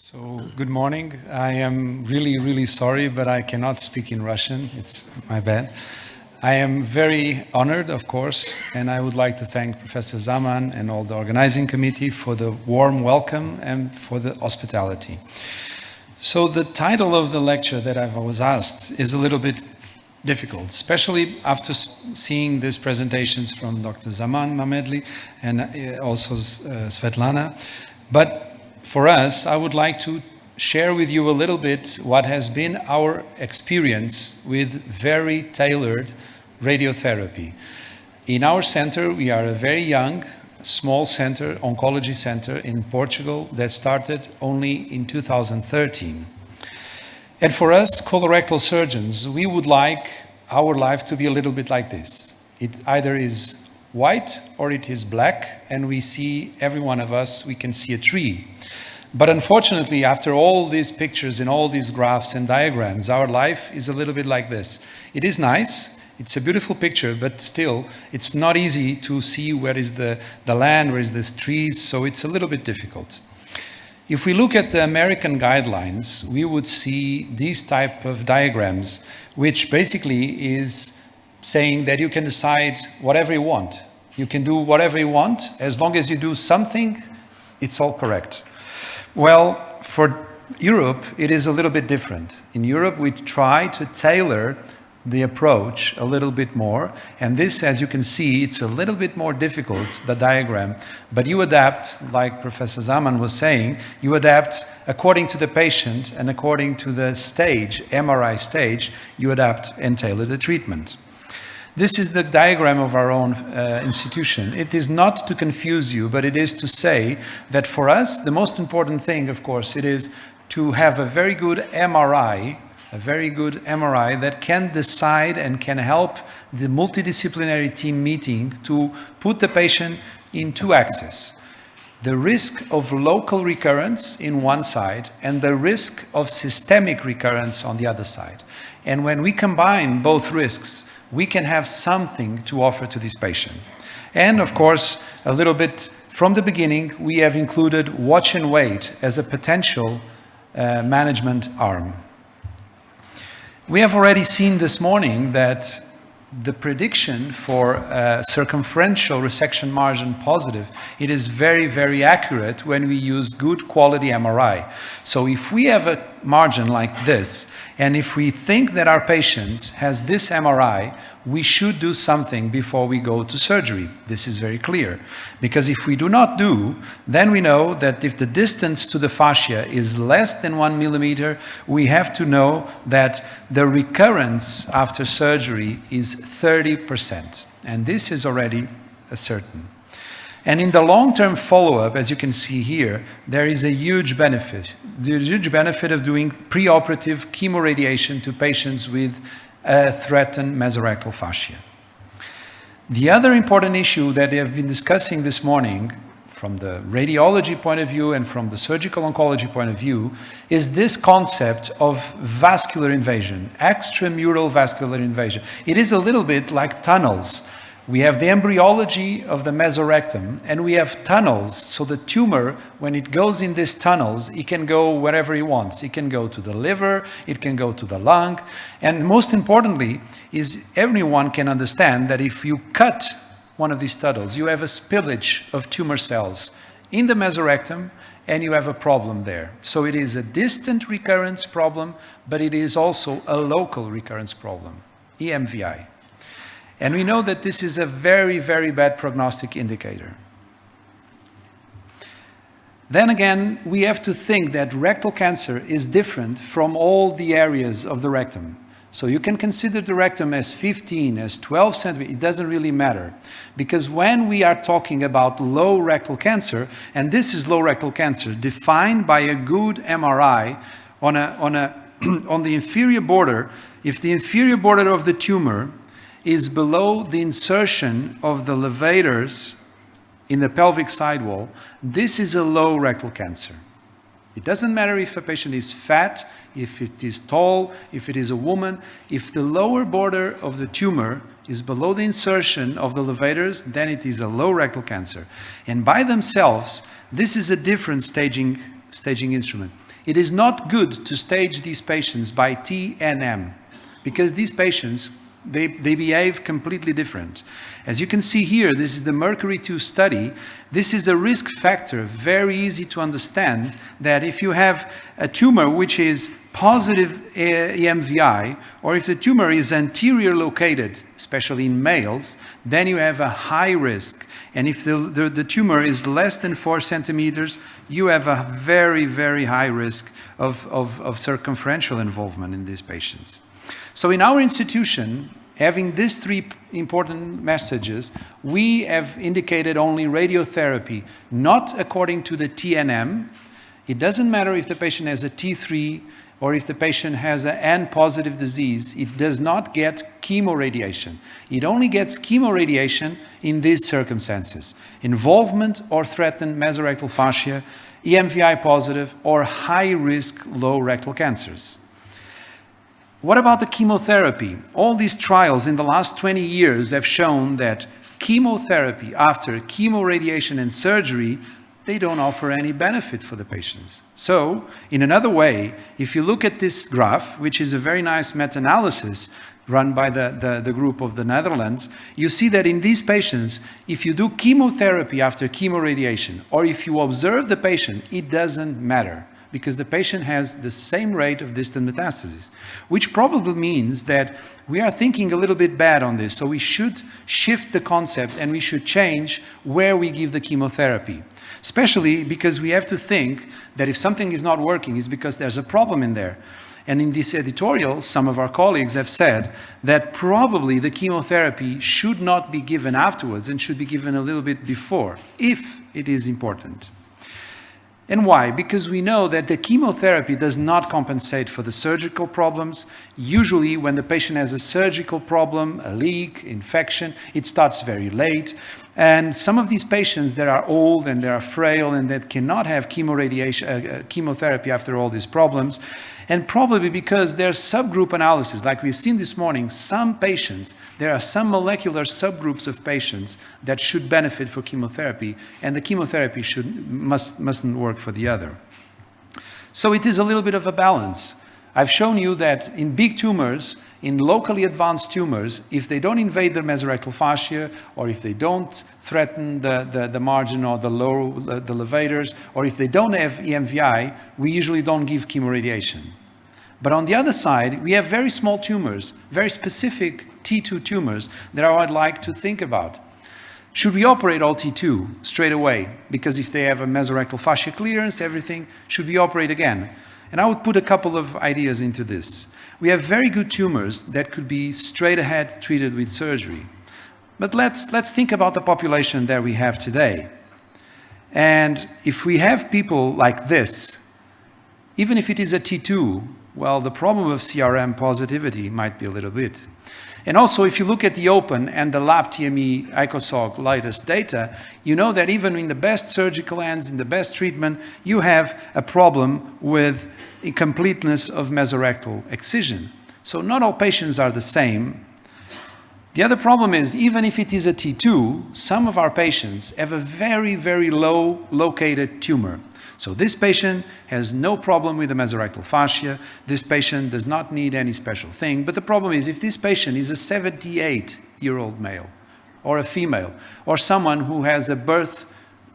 So, good morning. I am really sorry, but I cannot speak in Russian. It's my bad. I am very honored, of course, and I would like to thank Professor Zaman and all the organizing committee for the warm welcome and for the hospitality. So the title of the lecture that I was asked is a little bit difficult, especially after seeing these presentations from Dr. Zaman Mamedli and also Svetlana. But for us, I would like to share with you a little bit what has been our experience with very tailored radiotherapy. In our center, we are a very young, small center, oncology center in Portugal that started only in 2013. And for us, colorectal surgeons, we would like our life to be a little bit like this. It either is white or it is black, and we see, every one of us, we can see a tree. But unfortunately, after all these pictures and all these graphs and diagrams, our life is a little bit like this. It is nice, it's a beautiful picture, but still, it's not easy to see where is the land, where is the trees, so it's a little bit difficult. If we look at the American guidelines, we would see these type of diagrams, which basically is saying that you can decide whatever you want. You can do whatever you want, as long as you do something, it's all correct. Well, for Europe, it is a little bit different. In Europe, we try to tailor the approach a little bit more, and this, as you can see, it's a little bit more difficult, the diagram, but you adapt, like Professor Zaman was saying, you adapt according to the patient and according to the stage, MRI stage, you adapt and tailor the treatment. This is the diagram of our own institution. It is not to confuse you, but it is to say that for us, the most important thing, of course, it is to have a very good MRI, that can decide and can help the multidisciplinary team meeting to put the patient in two axes. The risk of local recurrence in one side and the risk of systemic recurrence on the other side. And when we combine both risks, we can have something to offer to this patient. And of course, a little bit from the beginning, we have included watch and wait as a potential management arm. We have already seen this morning that the prediction for circumferential resection margin positive, it is very accurate when we use good quality MRI. So if we have a margin like this, and if we think that our patient has this MRI, we should do something before we go to surgery. This is very clear. Because if we do not do, then we know that if the distance to the fascia is less than 1 millimeter, we have to know that the recurrence after surgery is 30%. And this is already certain. And in the long-term follow-up, as you can see here, there is a huge benefit. There's a huge benefit of doing preoperative chemoradiation to patients with threatened mesorectal fascia. The other important issue that we have been discussing this morning, from the radiology point of view and from the surgical oncology point of view, is this concept of vascular invasion, extramural vascular invasion. It is a little bit like tunnels. We have the embryology of the mesorectum, and we have tunnels. So the tumor, when it goes in these tunnels, it can go wherever it wants. It can go to the liver, it can go to the lung. And most importantly, is everyone can understand that if you cut one of these tunnels, you have a spillage of tumor cells in the mesorectum, and you have a problem there. So it is a distant recurrence problem, but it is also a local recurrence problem, EMVI. And we know that this is a very bad prognostic indicator. Then again, we have to think that rectal cancer is different from all the areas of the rectum. So you can consider the rectum as 15, as 12 centimeters, it doesn't really matter. Because when we are talking about low rectal cancer, and this is low rectal cancer, defined by a good MRI on the inferior border, if the inferior border of the tumor is below the insertion of the levators in the pelvic sidewall, this is a low rectal cancer. It doesn't matter if a patient is fat, if it is tall, if it is a woman. If the lower border of the tumor is below the insertion of the levators, then it is a low rectal cancer. And by themselves, this is a different staging staging instrument. It is not good to stage these patients by TNM, because these patients, they behave completely different. As you can see here, this is the Mercury 2 study. This is a risk factor, very easy to understand, that if you have a tumor which is positive EMVI, or if the tumor is anterior located, especially in males, then you have a high risk. And if the tumor is less than 4 centimeters, you have a very, very high risk of circumferential involvement in these patients. So in our institution, having these 3 important messages, we have indicated only radiotherapy, not according to the TNM. It doesn't matter if the patient has a T3 or if the patient has an N-positive disease, it does not get chemoradiation. It only gets chemoradiation in these circumstances: involvement or threatened mesorectal fascia, EMVI positive, or high-risk low rectal cancers. What about the chemotherapy? All these trials in the last 20 years have shown that chemotherapy after chemoradiation and surgery, they don't offer any benefit for the patients. So, in another way, if you look at this graph, which is a very nice meta-analysis run by the group of the Netherlands, you see that in these patients, if you do chemotherapy after chemoradiation, or if you observe the patient, it doesn't matter, because the patient has the same rate of distant metastasis, which probably means that we are thinking a little bit bad on this. So we should shift the concept and we should change where we give the chemotherapy. Especially because we have to think that if something is not working, it's because there's a problem in there. And in this editorial, some of our colleagues have said that probably the chemotherapy should not be given afterwards and should be given a little bit before, if it is important. And why? Because we know that the chemotherapy does not compensate for the surgical problems. Usually when the patient has a surgical problem, a leak, infection, it starts very late. And some of these patients that are old and they are frail and that cannot have chemotherapy after all these problems, and probably because there's subgroup analysis, like we've seen this morning, some patients, there are some molecular subgroups of patients that should benefit for chemotherapy, and the chemotherapy mustn't work for the other. So it is a little bit of a balance. I've shown you that in big tumors, in locally advanced tumors, if they don't invade the mesorectal fascia, or if they don't threaten the margin or the levators, or if they don't have EMVI, we usually don't give chemoradiation. But on the other side, we have very small tumors, very specific T2 tumors that I would like to think about. Should we operate all T2 straight away? Because if they have a mesorectal fascia clearance, everything, should we operate again? And I would put a couple of ideas into this. We have very good tumors that could be straight ahead treated with surgery. But let's think about the population that we have today. And if we have people like this, even if it is a T2, well, the problem of CRM positivity might be a little bit. And also, if you look at the open and the lab TME ICOSOG latest data, you know that even in the best surgical hands, in the best treatment, you have a problem with incompleteness of mesorectal excision. So not all patients are the same. The other problem is, even if it is a T2, some of our patients have a very, very low located tumor. So this patient has no problem with the mesorectal fascia. This patient does not need any special thing. But the problem is, if this patient is a 78-year-old male or a female, or someone who has a birth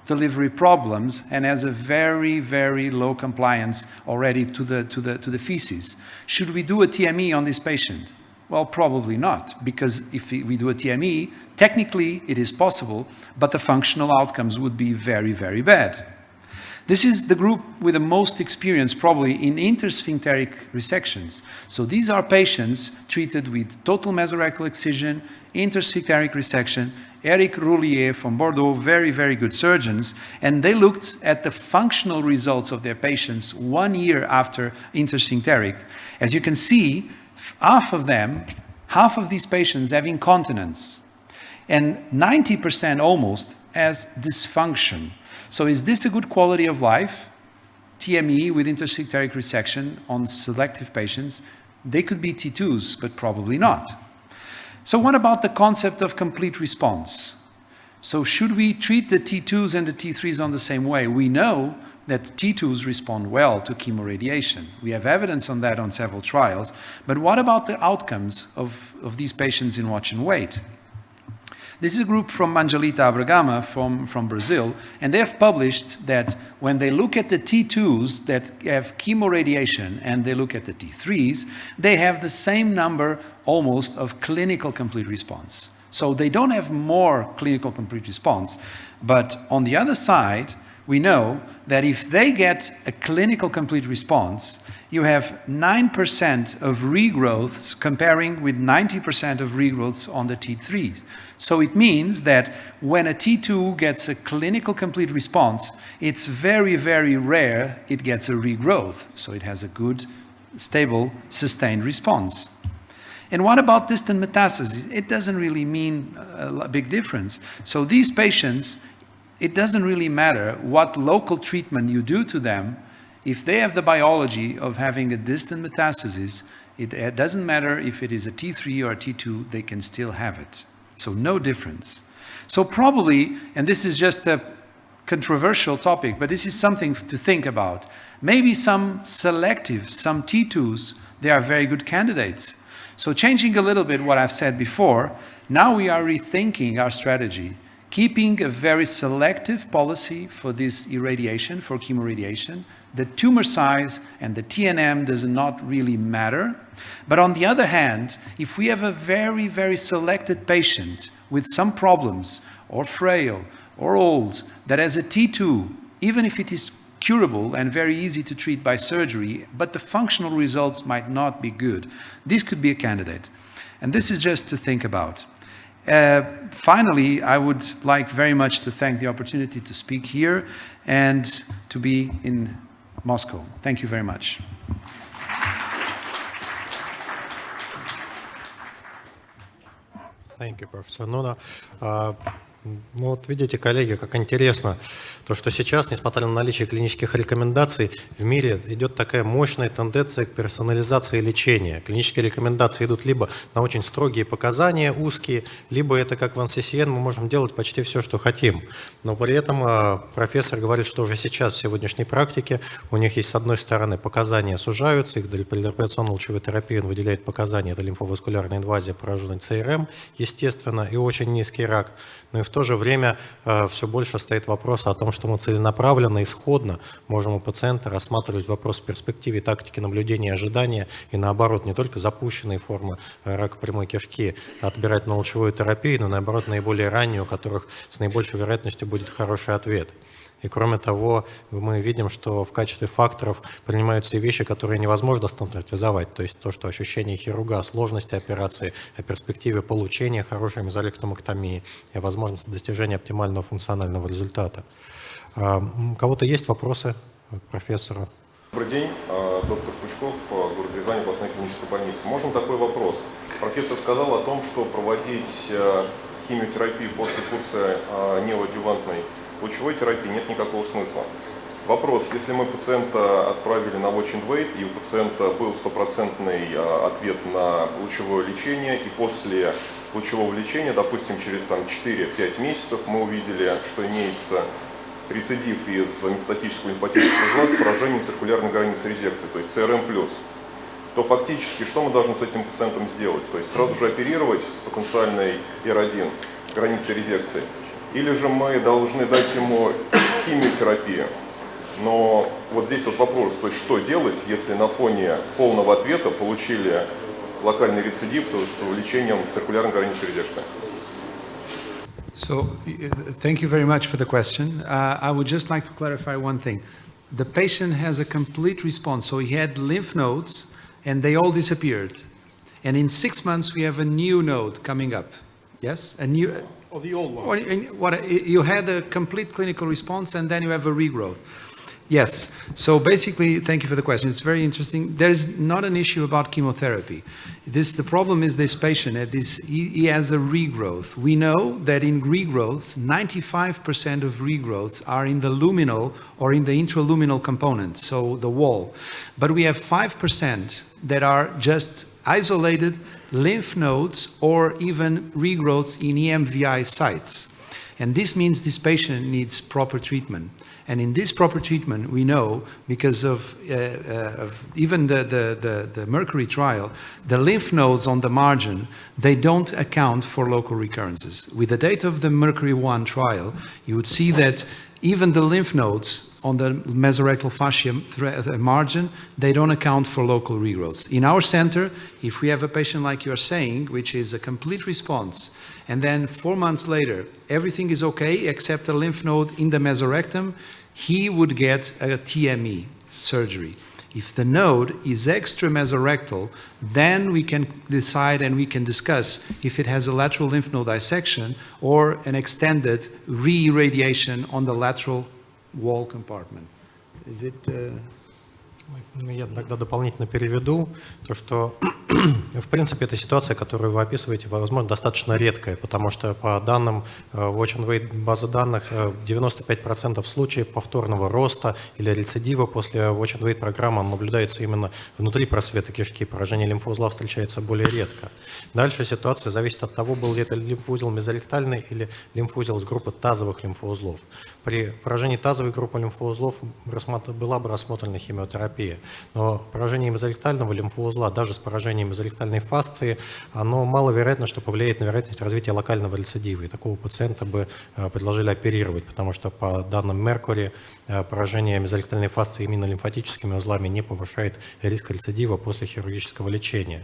delivery problems and has a very, very low compliance already to the feces, should we do a TME on this patient? Well, probably not, because if we do a TME, technically it is possible, but the functional outcomes would be very, very bad. This is the group with the most experience probably in intersphincteric resections. So these are patients treated with total mesorectal excision, intersphincteric resection. Eric Roulier from Bordeaux, very, very good surgeons, and they looked at the functional results of their patients 1 year after intersphincteric. As you can see, half of these patients have incontinence, and 90% almost has dysfunction. So is this a good quality of life? TME with intersphincteric resection on selective patients, they could be T2s, but probably not. So what about the concept of complete response? So should we treat the T2s and the T3s on the same way? We know that T2s respond well to chemoradiation. We have evidence on that on several trials, but what about the outcomes of these patients in watch and wait? This is a group from Angelita Abragama from Brazil, and they have published that when they look at the T2s that have chemoradiation and they look at the T3s, they have the same number almost of clinical complete response. So they don't have more clinical complete response, but on the other side, we know that if they get a clinical complete response, you have 9% of regrowths comparing with 90% of regrowths on the T3s. So it means that when a T2 gets a clinical complete response, it's very, very rare it gets a regrowth. So it has a good, stable, sustained response. And what about distant metastases? It doesn't really mean a big difference. So these patients, it doesn't really matter what local treatment you do to them. If they have the biology of having a distant metastasis, it doesn't matter if it is a T3 or a T2, they can still have it. So no difference. So probably, and this is just a controversial topic, but this is something to think about. Maybe some selectives, some T2s, they are very good candidates. So changing a little bit what I've said before, now we are rethinking our strategy, keeping a very selective policy for this irradiation, for chemoradiation. The tumor size and the TNM does not really matter. But on the other hand, if we have a very, very selected patient with some problems, or frail, or old, that has a T2, even if it is curable and very easy to treat by surgery, but the functional results might not be good, this could be a candidate. And this is just to think about. Finally, I would like very much to thank the opportunity to speak here and to be in Moscow. Thank you very much. Thank you, Professor Nuno. Ну вот видите, коллеги, как интересно, то, что сейчас, несмотря на наличие клинических рекомендаций, в мире идет такая мощная тенденция к персонализации лечения. Клинические рекомендации идут либо на очень строгие показания, узкие, либо это как в NCCN, мы можем делать почти все, что хотим. Но при этом профессор говорит, что уже сейчас в сегодняшней практике у них есть, с одной стороны, показания сужаются, их для предоперационной лучевой терапии он выделяет показания, это лимфоваскулярная инвазия, пораженный ЦРМ, естественно, и очень низкий рак. Но и в то же время все больше стоит вопрос о том, что мы целенаправленно, исходно можем у пациента рассматривать вопрос в перспективе тактики наблюдения и ожидания, и наоборот, не только запущенные формы рака прямой кишки отбирать на лучевую терапию, но наоборот, наиболее ранние, у которых с наибольшей вероятностью будет хороший ответ. И кроме того, мы видим, что в качестве факторов принимаются и вещи, которые невозможно стандартизовать. То есть то, что ощущение хирурга, сложности операции, о перспективе получения хорошей мезолектомэктомии и возможности достижения оптимального функционального результата. У кого-то есть вопросы к профессору? Добрый день, доктор Пучков, город Рязань, областная клиническая больница. Можно такой вопрос? Профессор сказал о том, что проводить химиотерапию после курса неоадъювантной лучевой терапии нет никакого смысла. Вопрос, если мы пациента отправили на watch and wait, и у пациента был стопроцентный ответ на лучевое лечение, и после лучевого лечения, допустим, через 4-5 месяцев мы увидели, что имеется рецидив из метастатического лимфатического узла с поражением циркулярной границы резекции, то есть ЦРМ+, то фактически что мы должны с этим пациентом сделать? То есть сразу же оперировать с потенциальной R1 границей резекции, или же мы должны дать ему химиотерапию? Но вот здесь вот вопрос, то есть что делать, если на фоне полного ответа получили локальный рецидив с увеличением циркулярной границы резекции? So, thank you very much for the question. I would just like to clarify one thing. The patient has a complete response. So he had lymph nodes and they all disappeared. And in 6 months we have a new node coming up. Yes? A new... Of the old one. You had a complete clinical response and then you have a regrowth. Yes. So basically, thank you for the question. It's very interesting. There's not an issue about chemotherapy. The problem is this patient, he has a regrowth. We know that in regrowths, 95% of regrowths are in the luminal or in the intraluminal component, so the wall. But we have 5% that are just isolated lymph nodes or even regrowths in EMVI sites. And this means this patient needs proper treatment. And in this proper treatment, we know, because of even the mercury trial, the lymph nodes on the margin, they don't account for local recurrences. With the data of the Mercury 1 trial, you would see that even the lymph nodes on the mesorectal fascia margin, they don't account for local regrowths. In our center, if we have a patient like you're saying, which is a complete response, and then 4 months later, everything is okay except a lymph node in the mesorectum, he would get a TME surgery. If the node is extra mesorectal, then we can decide and we can discuss if it has a lateral lymph node dissection or an extended re-irradiation on the lateral wall compartment. Is it... Я тогда дополнительно переведу, то что, в принципе, эта ситуация, которую вы описываете, возможно, достаточно редкая, потому что по данным Watch and Wait базы данных 95% случаев повторного роста или рецидива после Watch and Wait программы наблюдается именно внутри просвета кишки. Поражение лимфоузла встречается более редко. Дальше ситуация зависит от того, был ли это лимфоузел мезоректальный или лимфоузел из группы тазовых лимфоузлов. При поражении тазовой группы лимфоузлов была бы рассмотрена химиотерапия. Но поражение мезоректального лимфоузла, даже с поражением мезоректальной фасции, оно маловероятно, что повлияет на вероятность развития локального рецидива. И такого пациента бы предложили оперировать, потому что по данным Меркури поражение мезоректальной фасции именно лимфатическими узлами не повышает риск рецидива после хирургического лечения.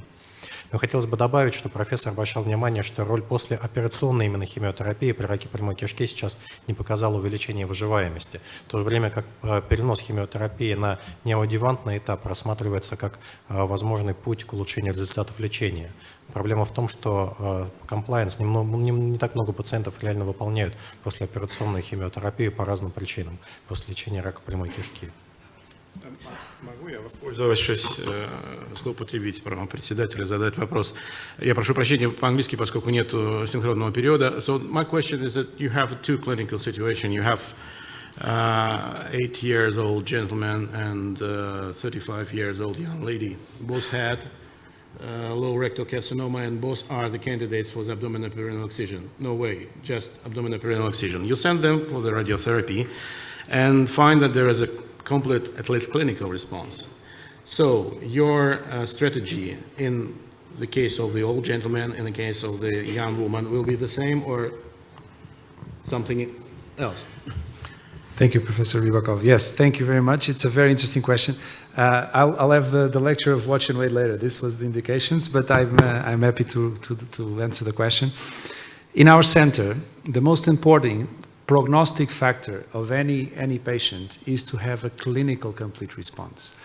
Но хотелось бы добавить, что профессор обращал внимание, что роль послеоперационной именно химиотерапии при раке прямой кишки сейчас не показала увеличения выживаемости. В то же время как перенос химиотерапии на неоадъювантный этап рассматривается как возможный путь к улучшению результатов лечения. Проблема в том, что комплайенс, не так много пациентов реально выполняют послеоперационную химиотерапию по разным причинам после лечения рака прямой кишки. Могу я воспользовавшись, злоупотребить правом председателя, задать вопрос? Я прошу прощения по-английски, поскольку нет синхронного периода. So my question is that you have two clinical situations. You have 8-year-old gentleman and 35-year-old young lady. Both had low rectal carcinoma and both are the candidates for the abdominal perineal excision. No way, just abdominal perineal excision. You send them for the radiotherapy and find that there is a complete, at least clinical response. So your strategy in the case of the old gentleman, in the case of the young woman, will be the same or something else? Thank you, Professor Rybakov. Yes, thank you very much. It's a very interesting question. I'll have the lecture of Watch and Wait later. This was the indications, but I'm happy to answer the question. In our center, the most important prognostic factor of any patient is to have a clinical complete response.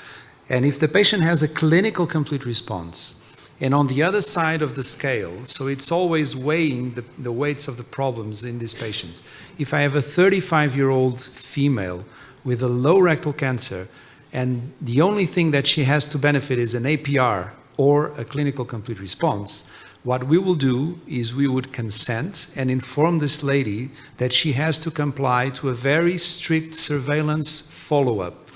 And if the patient has a clinical complete response, and on the other side of the scale, so it's always weighing the weights of the problems in these patients. If I have a 35-year-old female with a low rectal cancer, and the only thing that she has to benefit is an APR or a clinical complete response, what we will do is we would consent and inform this lady that she has to comply to a very strict surveillance follow-up.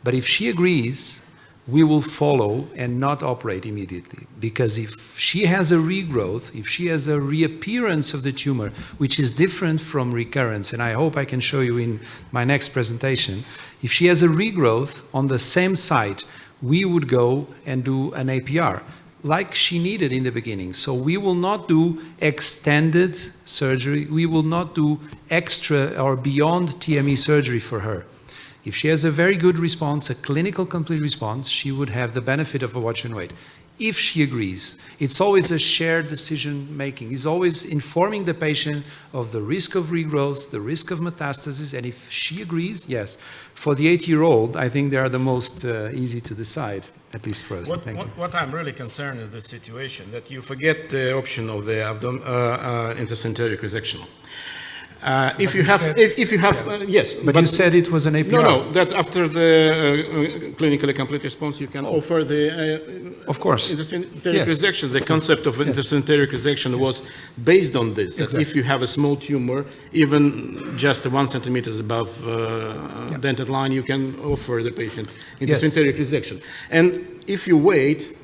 But if she agrees, we will follow and not operate immediately. Because if she has a regrowth, if she has a reappearance of the tumor, which is different from recurrence, and I hope I can show you in my next presentation, if she has a regrowth on the same site, we would go and do an APR, like she needed in the beginning. So we will not do extended surgery. We will not do extra or beyond TME surgery for her. If she has a very good response, a clinical complete response, she would have the benefit of a watch and wait. If she agrees, it's always a shared decision making. It's always informing the patient of the risk of regrowth, the risk of metastasis, and if she agrees, yes. For the 8-year-old, I think they are the most easy to decide, at least for us. What I'm really concerned in this situation, that you forget the option of the intercentric resection. If you have, yes. But you said it was an APR. No, that after the clinically complete response, you can offer the of course intercentric resection. The concept of intercentric resection was based on this. That if you have a small tumor, even just 1 centimeter above dented line, you can offer the patient intercentric resection. And if you wait,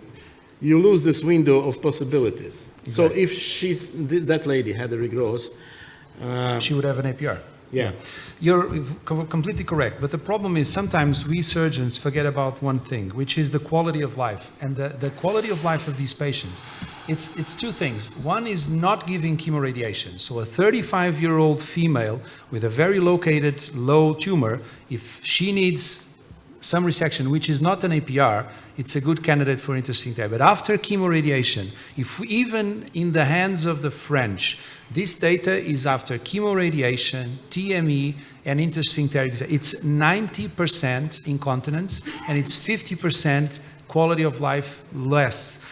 you lose this window of possibilities. So if that lady had a regrowth, she would have an APR. Yeah. You're completely correct, but the problem is sometimes we surgeons forget about one thing, which is the quality of life. And the quality of life of these patients, it's two things. One is not giving chemoradiation. So a 35-year-old female with a very located low tumor, if she needs some resection, which is not an APR, it's a good candidate for intersphincter. But after chemoradiation, if we, even in the hands of the French, this data is after chemoradiation, TME, and intersphincteric. It's 90% incontinence, and it's 50% quality of life less.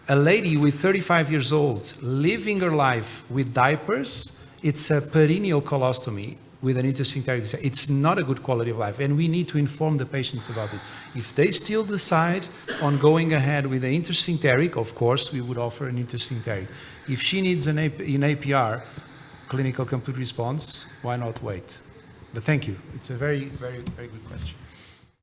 A lady with 35 years old living her life with diapers, it's a perineal colostomy with an intersphincteric. It's not a good quality of life, and we need to inform the patients about this. If they still decide on going ahead with the intersphincteric, of course, we would offer an intersphincteric. If she needs an APR, clinical complete response, why not wait? But thank you. It's a very, very, very good question.